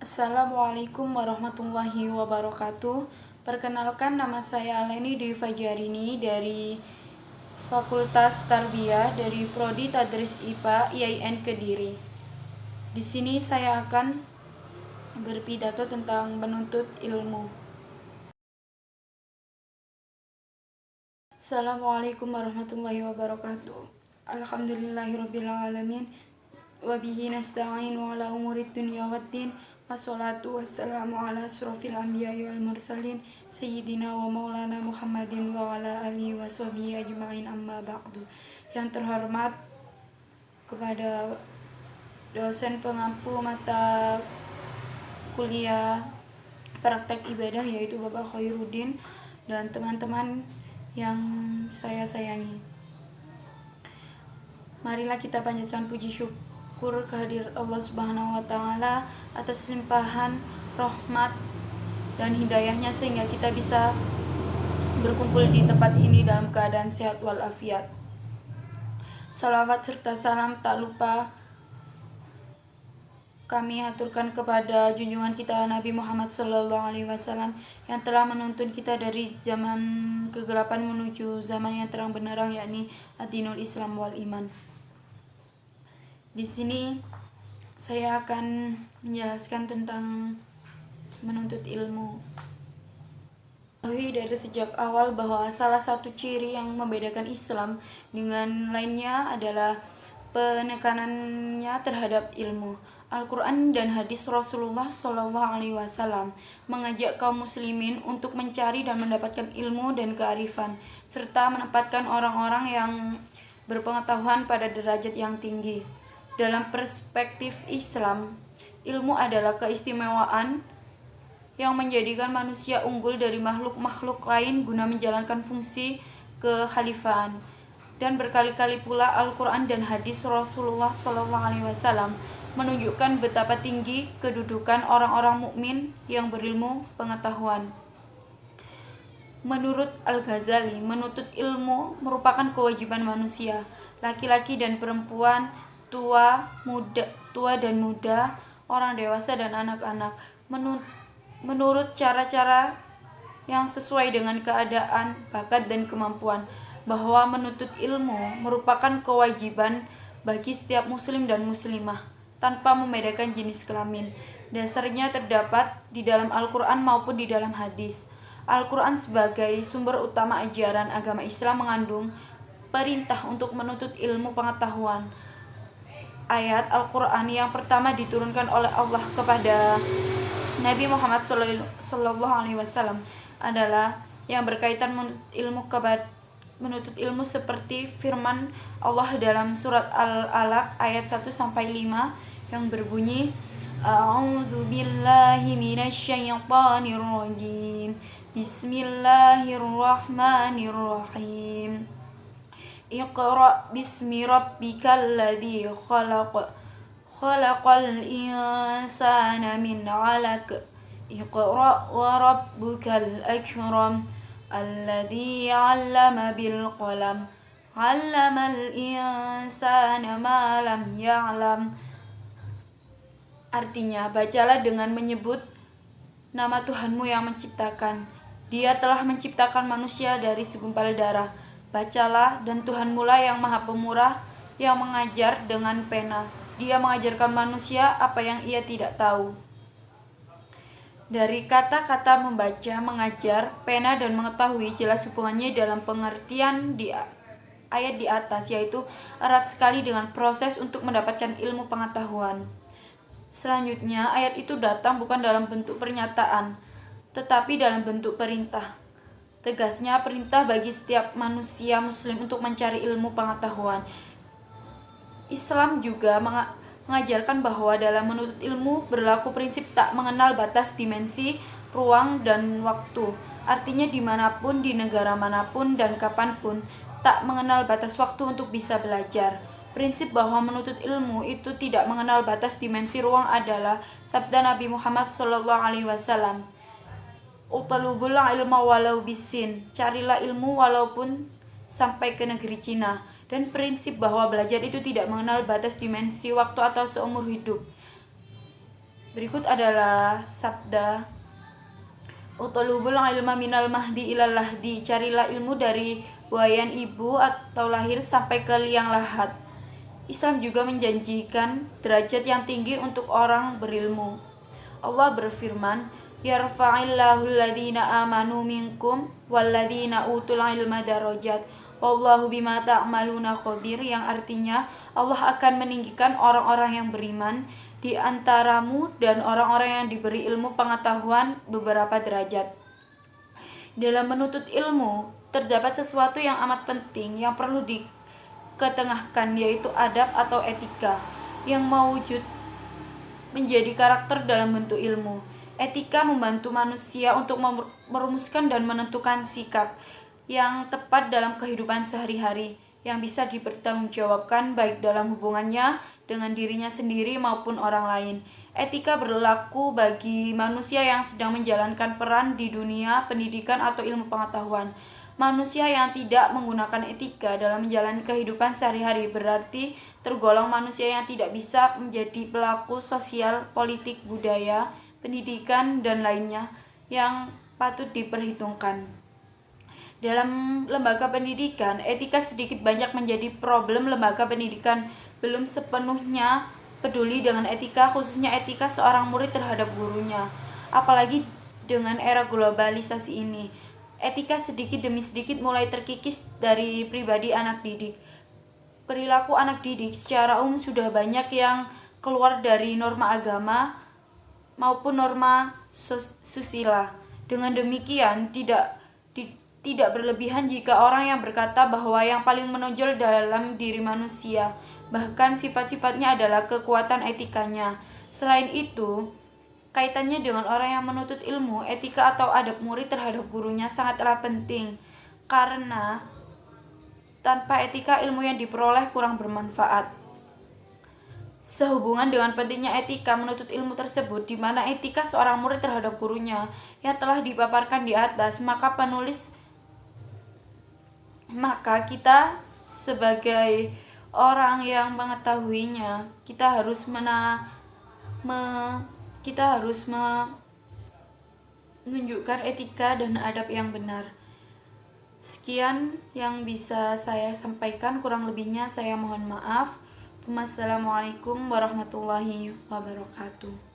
Assalamualaikum warahmatullahi wabarakatuh. Perkenalkan, nama saya Aleni Dwi Fajarini dari Fakultas Tarbiyah dari Prodi Tadris IPA IAIN Kediri. Di sini saya akan berpidato tentang menuntut ilmu. Assalamualaikum warahmatullahi wabarakatuh. Alhamdulillahirabbil alamin. Wa bihi nasta'in ala umurid dunya waddin. Wassalatu wassalamu ala asyrofil anbiya'i wal mursalin sayyidina wa maulana Muhammadin wa ala alihi wa sahbihi ajma'in, amma ba'du. Yang terhormat kepada dosen pengampu mata kuliah praktek ibadah yaitu Bapak Khairuddin dan teman-teman yang saya sayangi. Marilah kita panjatkan puji syukur kehadirat Allah Subhanahu wa taala atas limpahan rahmat dan hidayahnya sehingga kita bisa berkumpul di tempat ini dalam keadaan sehat walafiat. Salawat serta salam tak lupa kami aturkan kepada junjungan kita Nabi Muhammad SAW yang telah menuntun kita dari zaman kegelapan menuju zaman yang terang benderang, yakni ad-dinul Islam wal iman. Di sini saya akan menjelaskan tentang menuntut ilmu. Dari sejak awal bahwa salah satu ciri yang membedakan Islam dengan lainnya adalah penekanannya terhadap ilmu. Al-Quran dan hadis Rasulullah SAW mengajak kaum muslimin untuk mencari dan mendapatkan ilmu dan kearifan, serta menempatkan orang-orang yang berpengetahuan pada derajat yang tinggi. Dalam perspektif Islam, ilmu adalah keistimewaan yang menjadikan manusia unggul dari makhluk-makhluk lain guna menjalankan fungsi kekhalifahan. Dan berkali-kali pula Al-Quran dan hadis Rasulullah SAW menunjukkan betapa tinggi kedudukan orang-orang mukmin yang berilmu pengetahuan. Menurut Al-Ghazali, menuntut ilmu merupakan kewajiban manusia, laki-laki dan perempuan, tua dan muda, orang dewasa dan anak-anak, menurut cara-cara yang sesuai dengan keadaan, bakat dan kemampuan, bahwa menuntut ilmu merupakan kewajiban bagi setiap muslim dan muslimah tanpa membedakan jenis kelamin. Dasarnya terdapat di dalam Al-Quran maupun di dalam hadis. Al-Quran sebagai sumber utama ajaran agama Islam mengandung perintah untuk menuntut ilmu pengetahuan. Ayat Al-Quran yang pertama diturunkan oleh Allah kepada Nabi Muhammad SAW adalah yang berkaitan menuntut ilmu seperti firman Allah dalam surat Al-Alaq ayat 1-5 yang berbunyi, A'udzu billahi minasyaitonir rajim. Bismillahirrahmanirrahim. Iqra bismi rabbikal ladzi khalaq. Khalaqal insana min 'alaq. Iqra wa rabbukal akram. Alladzi 'allama bil qalam. 'Allamal insana ma lam ya'lam. Artinya, bacalah dengan menyebut nama Tuhanmu yang menciptakan. Dia telah menciptakan manusia dari segumpal darah. Bacalah, dan Tuhanmu lah yang Maha Pemurah, yang mengajar dengan pena. Dia mengajarkan manusia apa yang ia tidak tahu. Dari kata-kata membaca, mengajar, pena, dan mengetahui jelas hubungannya dalam pengertian di ayat di atas, yaitu erat sekali dengan proses untuk mendapatkan ilmu pengetahuan. Selanjutnya, ayat itu datang bukan dalam bentuk pernyataan, tetapi dalam bentuk perintah. Tegasnya perintah bagi setiap manusia muslim untuk mencari ilmu pengetahuan. Islam juga mengajarkan bahwa dalam menuntut ilmu berlaku prinsip tak mengenal batas dimensi, ruang, dan waktu. Artinya dimanapun, di negara manapun, dan kapanpun, tak mengenal batas waktu untuk bisa belajar. Prinsip bahwa menuntut ilmu itu tidak mengenal batas dimensi ruang adalah sabda Nabi Muhammad SAW. Utalubul ilma walau bisin, carilah ilmu walaupun sampai ke negeri Cina. Dan prinsip bahwa belajar itu tidak mengenal batas dimensi waktu atau seumur hidup. Berikut adalah sabda Utolubul ilma minal mahdi ilal lahdi. Carilah ilmu dari buayan ibu atau lahir sampai ke liang lahat. Islam juga menjanjikan derajat yang tinggi untuk orang berilmu. Allah berfirman, yarfa'illahu alladhina amanu minkum walladhina utul ilma darajat. Wallahu bima ta'maluna khabir, yang artinya Allah akan meninggikan orang-orang yang beriman di antaramu dan orang-orang yang diberi ilmu pengetahuan beberapa derajat. Dalam menuntut ilmu, terdapat sesuatu yang amat penting yang perlu diketengahkan, yaitu adab atau etika yang mewujud menjadi karakter dalam bentuk ilmu. Etika membantu manusia untuk merumuskan dan menentukan sikap yang tepat dalam kehidupan sehari-hari, yang bisa dipertanggungjawabkan baik dalam hubungannya dengan dirinya sendiri maupun orang lain. Etika berlaku bagi manusia yang sedang menjalankan peran di dunia pendidikan atau ilmu pengetahuan. Manusia yang tidak menggunakan etika dalam menjalani kehidupan sehari-hari berarti tergolong manusia yang tidak bisa menjadi pelaku sosial, politik, budaya, pendidikan, dan lainnya yang patut diperhitungkan. Dalam lembaga pendidikan, etika sedikit banyak menjadi problem. Lembaga pendidikan belum sepenuhnya peduli dengan etika, khususnya etika seorang murid terhadap gurunya. Apalagi dengan era globalisasi ini, etika sedikit demi sedikit mulai terkikis dari pribadi anak didik. Perilaku anak didik secara umum sudah banyak yang keluar dari norma agama maupun norma susila. Dengan demikian, tidak berlebihan jika orang yang berkata bahwa yang paling menonjol dalam diri manusia, bahkan sifat-sifatnya adalah kekuatan etikanya. Selain itu, kaitannya dengan orang yang menuntut ilmu, etika atau adab murid terhadap gurunya sangatlah penting, karena tanpa etika ilmu yang diperoleh kurang bermanfaat. Sehubungan dengan pentingnya etika menuntut ilmu tersebut, di mana etika seorang murid terhadap gurunya yang telah dipaparkan di atas, maka kita sebagai orang yang mengetahuinya, kita harus menunjukkan etika dan adab yang benar. Sekian yang bisa saya sampaikan, kurang lebihnya saya mohon maaf. Wassalamualaikum warahmatullahi wabarakatuh.